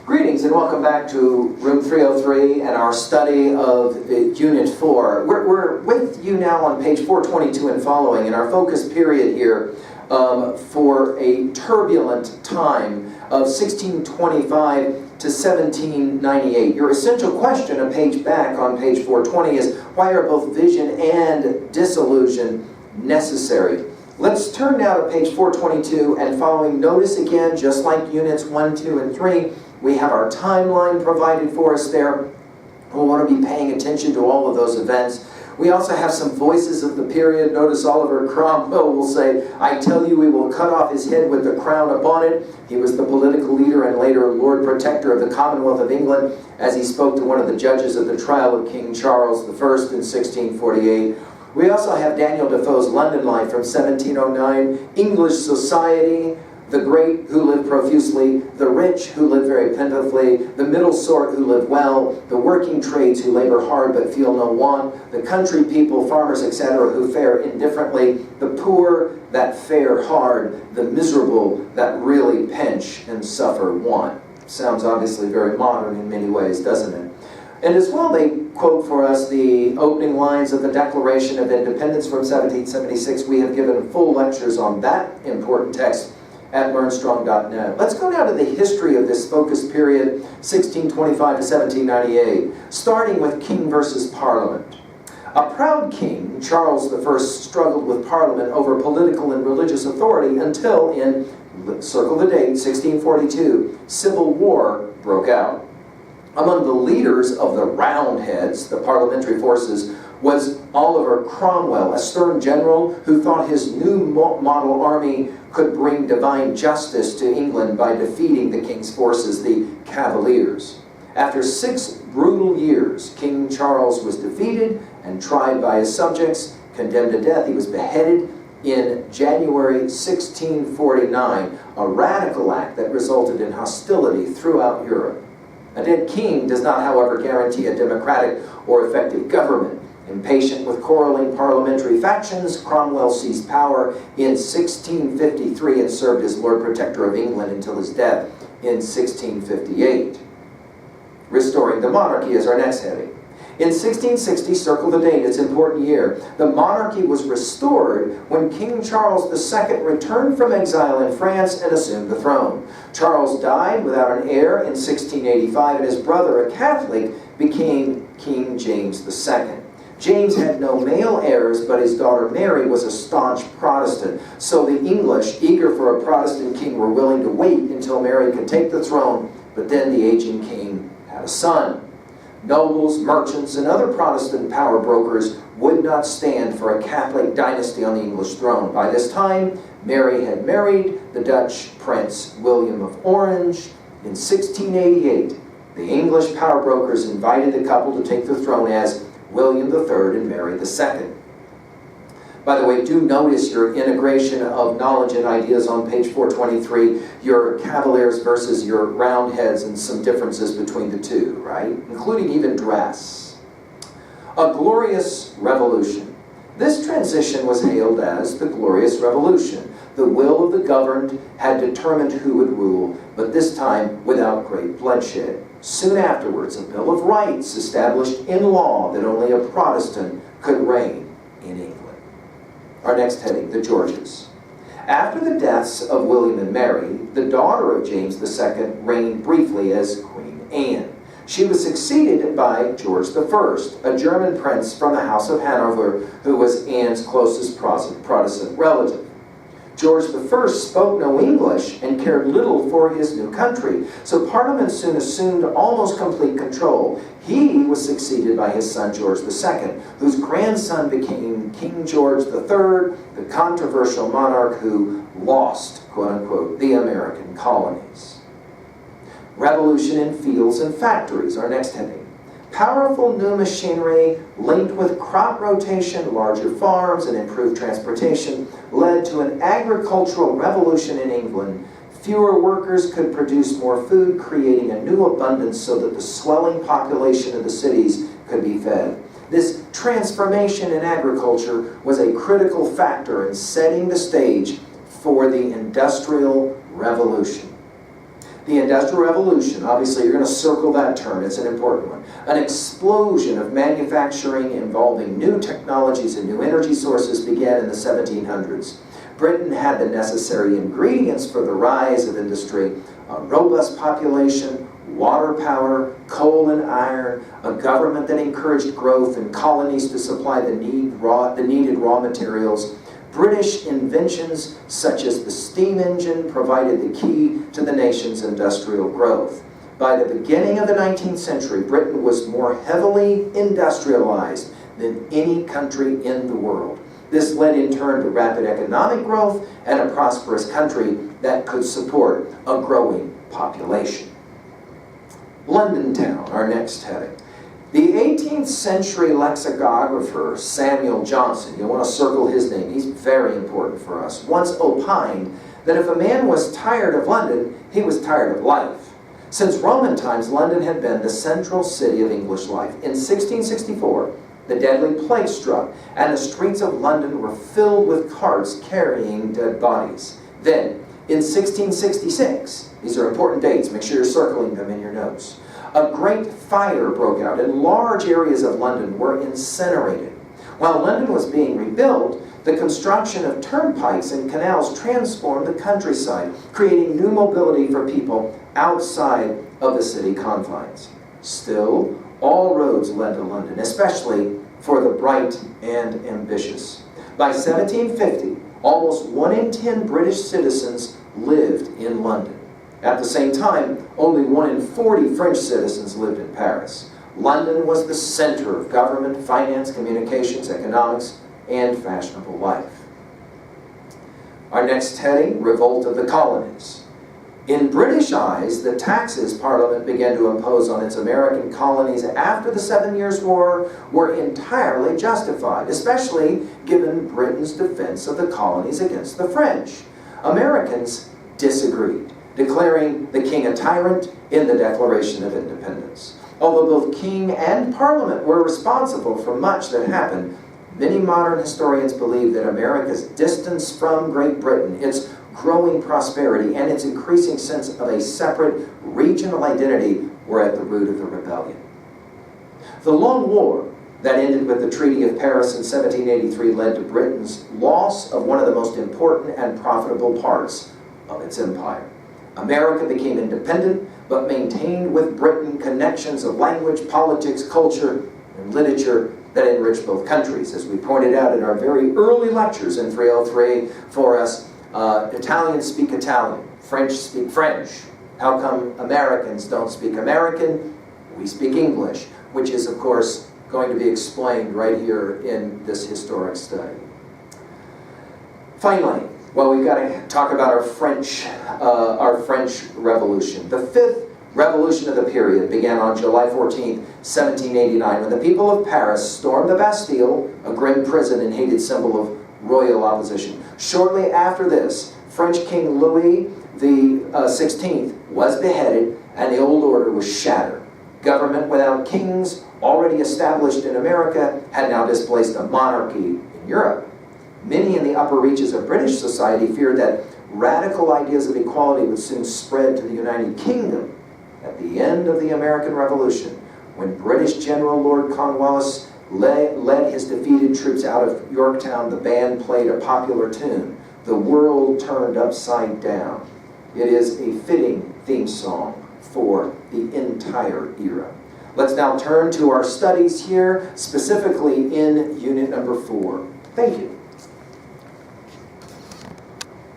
Greetings and welcome back to Room 303 and our study of Unit 4. We're with you now on page 422 and following in our focus period here for a turbulent time of 1625 to 1798. Your essential question a page back on page 420 is, why are both vision and disillusion necessary? Let's turn now to page 422 and following. Notice again, just like Units 1, 2, and 3, we have our timeline provided for us there. We'll want to be paying attention to all of those events. We also have some voices of the period. Notice Oliver Cromwell will say, "I tell you, we will cut off his head with the crown upon it." He was the political leader and later Lord Protector of the Commonwealth of England as he spoke to one of the judges at the trial of King Charles I in 1648. We also have Daniel Defoe's London Life from 1709, English society, the great who live profusely, the rich who live very plentifully, the middle sort who live well, the working trades who labor hard but feel no want, the country people, farmers, etc., who fare indifferently, the poor that fare hard, the miserable that really pinch and suffer want. Sounds obviously very modern in many ways, doesn't it? And as well, they quote for us the opening lines of the Declaration of Independence from 1776. We have given full lectures on that important text at learnstrong.net. Let's go now to the history of this focus period, 1625 to 1798, starting with king versus parliament. A proud king, Charles I, struggled with parliament over political and religious authority until in, circle the date, 1642, civil war broke out. Among the leaders of the Roundheads, the parliamentary forces, was Oliver Cromwell, a stern general who thought his new model army could bring divine justice to England by defeating the king's forces, the Cavaliers. After 6 brutal years, King Charles was defeated and tried by his subjects, condemned to death. He was beheaded in January 1649, a radical act that resulted in hostility throughout Europe. A dead king does not, however, guarantee a democratic or effective government. Impatient with quarreling parliamentary factions, Cromwell seized power in 1653 and served as Lord Protector of England until his death in 1658. Restoring the monarchy is our next heading. In 1660, circle the date, it's an important year, the monarchy was restored when King Charles II returned from exile in France and assumed the throne. Charles died without an heir in 1685, and his brother, a Catholic, became King James II. James had no male heirs, but his daughter Mary was a staunch Protestant. So the English, eager for a Protestant king, were willing to wait until Mary could take the throne, but then the aging king had a son. Nobles, merchants, and other Protestant power brokers would not stand for a Catholic dynasty on the English throne. By this time, Mary had married the Dutch Prince William of Orange. In 1688, the English power brokers invited the couple to take the throne as William III and Mary II. By the way, do notice your integration of knowledge and ideas on page 423, your Cavaliers versus your Roundheads and some differences between the two, right? Including even dress. A glorious revolution. This transition was hailed as the Glorious Revolution. The will of the governed had determined who would rule, but this time without great bloodshed. Soon afterwards, a Bill of Rights established in law that only a Protestant could reign in England. Our next heading, the Georges. After the deaths of William and Mary, the daughter of James II reigned briefly as Queen Anne. She was succeeded by George I, a German prince from the House of Hanover, who was Anne's closest Protestant relative. George I spoke no English and cared little for his new country, so Parliament soon assumed almost complete control. He was succeeded by his son George II, whose grandson became King George III, the controversial monarch who lost, quote-unquote, the American colonies. Revolution in fields and factories, our next heading. Powerful new machinery linked with crop rotation, larger farms, and improved transportation led to an agricultural revolution in England. Fewer workers could produce more food, creating a new abundance so that the swelling population of the cities could be fed. This transformation in agriculture was a critical factor in setting the stage for the Industrial Revolution. The Industrial Revolution, obviously you're going to circle that term, it's an important one. An explosion of manufacturing involving new technologies and new energy sources began in the 1700s. Britain had the necessary ingredients for the rise of industry: a robust population, water power, coal and iron, a government that encouraged growth, and colonies to supply the needed raw materials. British inventions such as the steam engine provided the key to the nation's industrial growth. By the beginning of the 19th century, Britain was more heavily industrialized than any country in the world. This led in turn to rapid economic growth and a prosperous country that could support a growing population. London Town, our next heading. The 18th century lexicographer Samuel Johnson, you'll want to circle his name, he's very important for us, once opined that if a man was tired of London, he was tired of life. Since Roman times, London had been the central city of English life. In 1664, the deadly plague struck, and the streets of London were filled with carts carrying dead bodies. Then, in 1666, these are important dates, make sure you're circling them in your notes, a great fire broke out and large areas of London were incinerated. While London was being rebuilt, the construction of turnpikes and canals transformed the countryside, creating new mobility for people outside of the city confines. Still, all roads led to London, especially for the bright and ambitious. By 1750, almost 1 in 10 British citizens lived in London. At the same time, only 1 in 40 French citizens lived in Paris. London was the center of government, finance, communications, economics, and fashionable life. Our next heading, Revolt of the Colonies. In British eyes, the taxes Parliament began to impose on its American colonies after the 7 Years' War were entirely justified, especially given Britain's defense of the colonies against the French. Americans disagreed, declaring the king a tyrant in the Declaration of Independence. Although both king and parliament were responsible for much that happened, many modern historians believe that America's distance from Great Britain, its growing prosperity, and its increasing sense of a separate regional identity were at the root of the rebellion. The long war that ended with the Treaty of Paris in 1783 led to Britain's loss of one of the most important and profitable parts of its empire. America became independent, but maintained with Britain connections of language, politics, culture, and literature that enriched both countries. As we pointed out in our very early lectures in 303 for us, Italians speak Italian, French speak French. How come Americans don't speak American? We speak English, which is, of course, going to be explained right here in this historic study. Finally, well, we've got to talk about our French Revolution. The fifth revolution of the period began on July 14, 1789, when the people of Paris stormed the Bastille, a grim prison and hated symbol of royal opposition. Shortly after this, French King Louis the 16th was beheaded and the old order was shattered. Government without kings, already established in America, had now displaced a monarchy in Europe. Many in the upper reaches of British society feared that radical ideas of equality would soon spread to the United Kingdom. At the end of the American Revolution, when British General Lord Cornwallis led his defeated troops out of Yorktown, the band played a popular tune, "The World Turned Upside Down." It is a fitting theme song for the entire era. Let's now turn to our studies here, specifically in Unit number 4. Thank you.